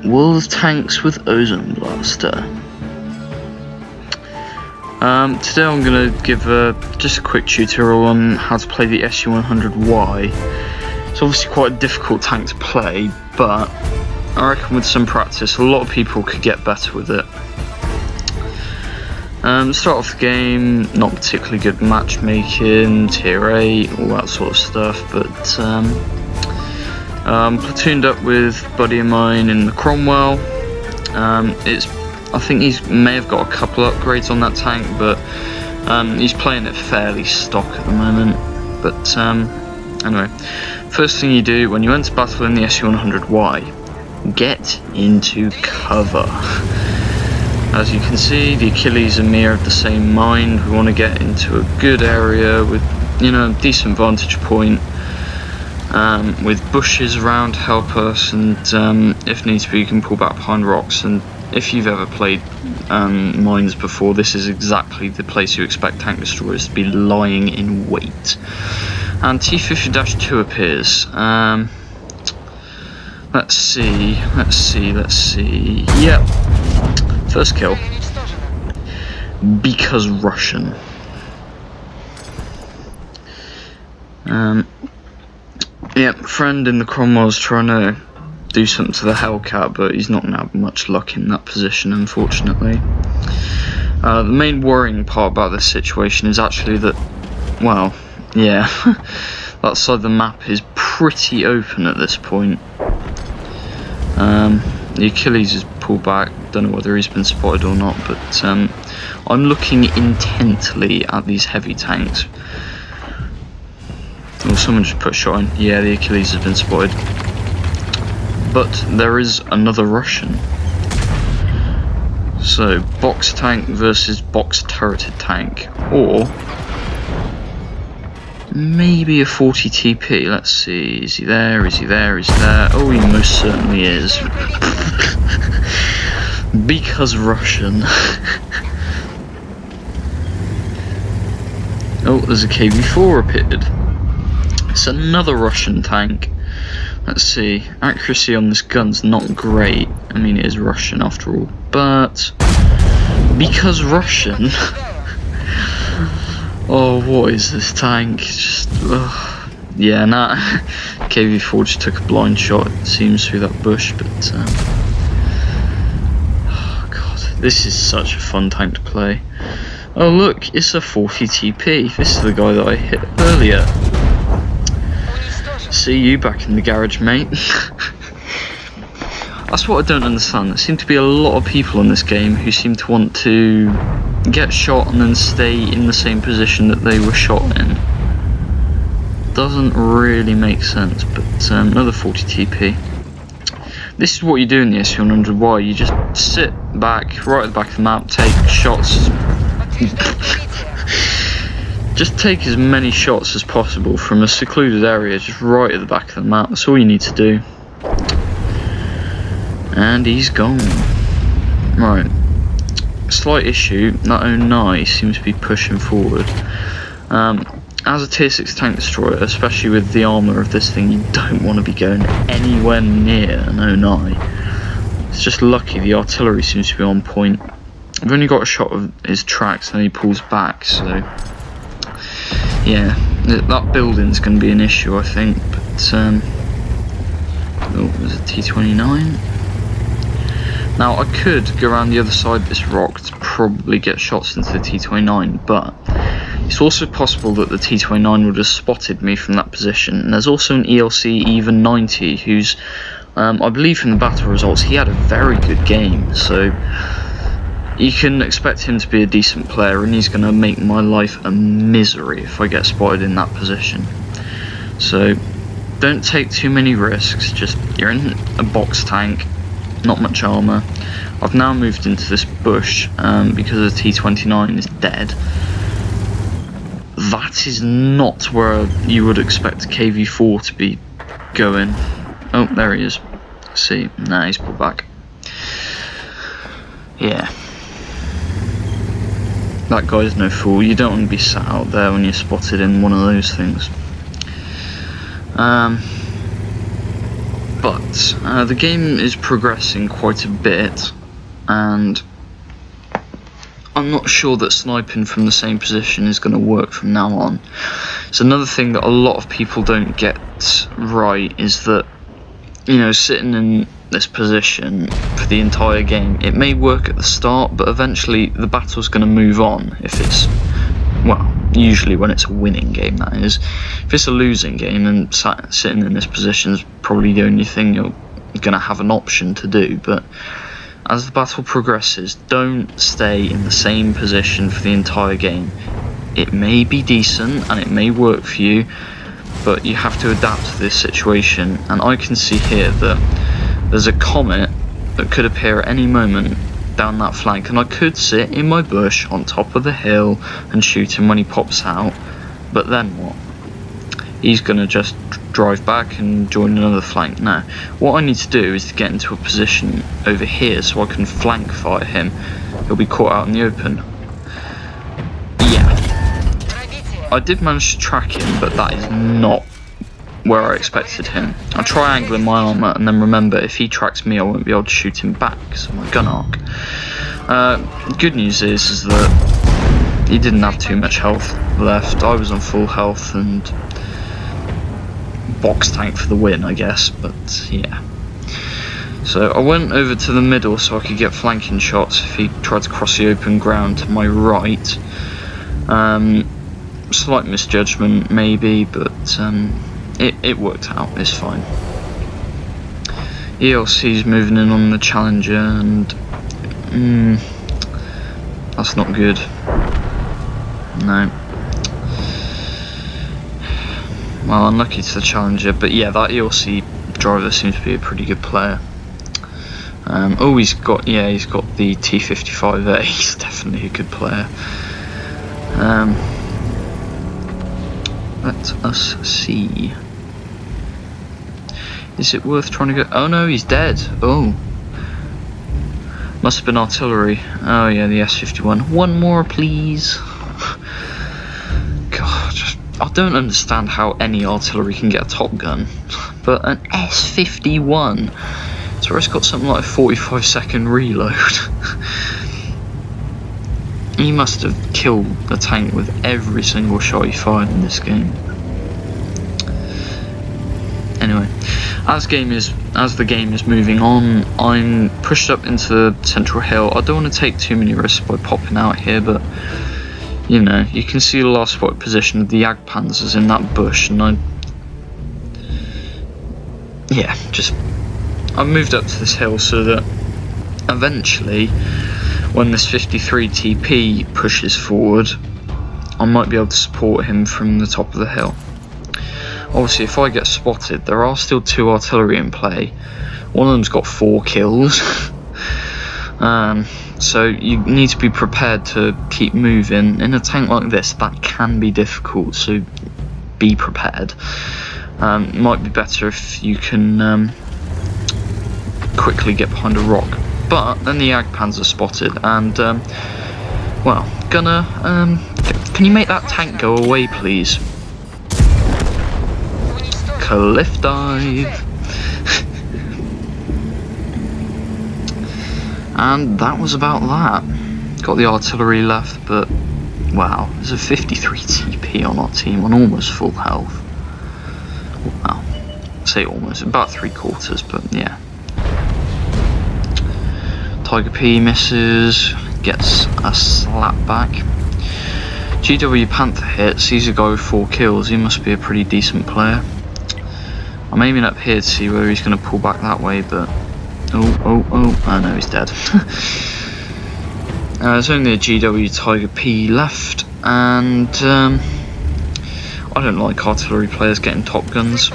World of Tanks with Ozone Blaster. Today I'm going to give just a quick tutorial on how to play the SU-100Y. It's obviously quite a difficult tank to play, but I reckon with some practice a lot of people could get better with it. Start off the game, not particularly good matchmaking, tier 8, all that sort of stuff, but platooned up with a buddy of mine in the Cromwell. I think he may have got a couple upgrades on that tank, but he's playing it fairly stock at the moment. But anyway, first thing you do when you enter battle in the SU-100Y, get into cover. As you can see, the Achilles and me are of the same mind. We want to get into a good area with, a decent vantage point, with bushes around to help us, and if needs be, you can pull back behind rocks. And if you've ever played mines before, this is exactly the place you expect tank destroyers to be lying in wait. And T-50-2 appears. Let's see. Yep. First kill. Because Russian. Yep, friend in the Cromwell's trying to do something to the Hellcat, but he's not going to have much luck in that position, unfortunately. The main worrying part about this situation is actually that, well, yeah, that side of the map is pretty open at this point. The Achilles is pulled back, don't know whether he's been spotted or not, but I'm looking intently at these heavy tanks. Oh, someone just put a shot in. Yeah, the Achilles has been spotted. But there is another Russian. So, box tank versus box turreted tank. Or maybe a 40 TP. Let's see. Is he there? Is he there? Is he there? Oh, he most certainly is. Because Russian. Oh, there's a KV-4 appeared. It's another Russian tank. Let's see, accuracy on this gun's not great. I mean, it is Russian after all, but because Russian. Oh, what is this tank? Just, yeah, nah. KV-4 just took a blind shot, it seems, through that bush, but oh god, this is such a fun tank to play. Oh look, it's a 40 TP. This is the guy that I hit earlier. See you back in the garage, mate. That's what I don't understand. There seem to be a lot of people in this game who seem to want to get shot and then stay in the same position that they were shot in. Doesn't really make sense, but another 40 TP. This is what you do in the SU-100Y. You just sit back, right at the back of the map, take shots. Just take as many shots as possible from a secluded area, just right at the back of the map. That's all you need to do. And he's gone. Right. Slight issue, that 09 seems to be pushing forward. As a tier 6 tank destroyer, especially with the armour of this thing, you don't want to be going anywhere near an 09. It's just lucky the artillery seems to be on point. I've only got a shot of his tracks and he pulls back, so yeah, that building's going to be an issue, I think. But oh, there's a T-29. Now I could go around the other side of this rock to probably get shots into the T-29, but it's also possible that the T-29 would have spotted me from that position. And there's also an ELC even 90 who's, I believe from the battle results, he had a very good game, so you can expect him to be a decent player, and he's going to make my life a misery if I get spotted in that position. So don't take too many risks, just you're in a box tank, not much armour. I've now moved into this bush because the T-29 is dead. That is not where you would expect a KV-4 to be going. Oh, there he is. See, nah, he's pulled back. Yeah. That guy's no fool. You don't want to be sat out there when you're spotted in one of those things. But But the game is progressing quite a bit, and I'm not sure that sniping from the same position is going to work from now on. So another thing that a lot of people don't get right is that, you know, sitting in this position for the entire game, it may work at the start, but eventually the battle's going to move on if it's, well, usually when it's a winning game, that is. If it's a losing game, then sitting in this position is probably the only thing you're going to have an option to do. But as the battle progresses, don't stay in the same position for the entire game. It may be decent and it may work for you, but you have to adapt to this situation. And I can see here that there's a comet that could appear at any moment down that flank, and I could sit in my bush on top of the hill and shoot him when he pops out, but then what? He's gonna just drive back and join another flank. Now, what I need to do is to get into a position over here so I can flank fire him. He'll be caught out in the open. Yeah, I did manage to track him, but that is not where I expected him. I triangle in my armour, and then remember, if he tracks me I won't be able to shoot him back because of my gun arc. Good news is that he didn't have too much health left. I was on full health and box tank for the win, I guess, but yeah. So I went over to the middle so I could get flanking shots if he tried to cross the open ground to my right. Slight misjudgment maybe, but it worked out, it's fine. ELC's moving in on the Challenger, and that's not good. No. Well, unlucky to the Challenger, but yeah, that ELC driver seems to be a pretty good player. Oh, he's got the T55A. He's definitely a good player. Let us see. Is it worth trying to go? Oh no, he's dead. Oh, must have been artillery. Oh yeah, the S51. One more, please. God, I don't understand how any artillery can get a top gun, but an S51. So it's got something like a 45-second reload. He must have killed the tank with every single shot he fired in this game. Anyway, as the game is moving on, I'm pushed up into the central hill. I don't want to take too many risks by popping out here, but you know, you can see the last spot position of the Jagdpanzers in that bush, and I moved up to this hill so that eventually, when this 53 TP pushes forward, I might be able to support him from the top of the hill. Obviously, if I get spotted, there are still 2 artillery in play. One of them's got 4 kills. So you need to be prepared to keep moving. In a tank like this, that can be difficult, so be prepared. It might be better if you can quickly get behind a rock. But then the Jagdpanzer spotted, and well, can you make that tank go away, please? Cliff dive. And that was about that. Got the artillery left, but wow, there's a 53 TP on our team on almost full health. Well, say almost, about 3/4, but yeah. Tiger P misses, gets a slap back. GW Panther hits, he's a guy with 4 kills, he must be a pretty decent player. I'm aiming up here to see whether he's going to pull back that way, but oh no, he's dead. There's only a GW Tiger P left, and I don't like artillery players getting top guns.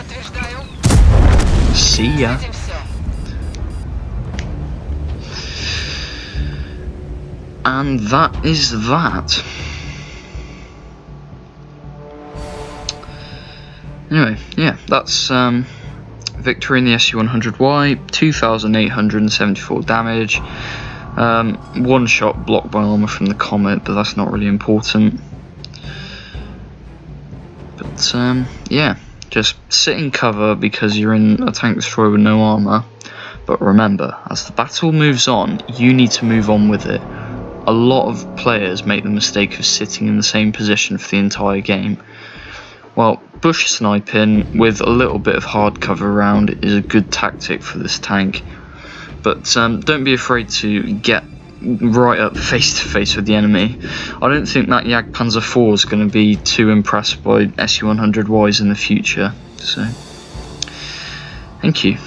See ya. And that is that. Anyway, yeah, that's victory in the SU-100Y, 2,874 damage, 1 shot blocked by armour from the Comet, but that's not really important. But yeah, Just sit in cover because you're in a tank destroyer with no armour. But remember, as the battle moves on, you need to move on with it. A lot of players make the mistake of sitting in the same position for the entire game. Well, bush sniping with a little bit of hard cover around is a good tactic for this tank. But don't be afraid to get right up face to face with the enemy. I don't think that Jagdpanzer IV is going to be too impressed by SU-100Ys in the future. So, thank you.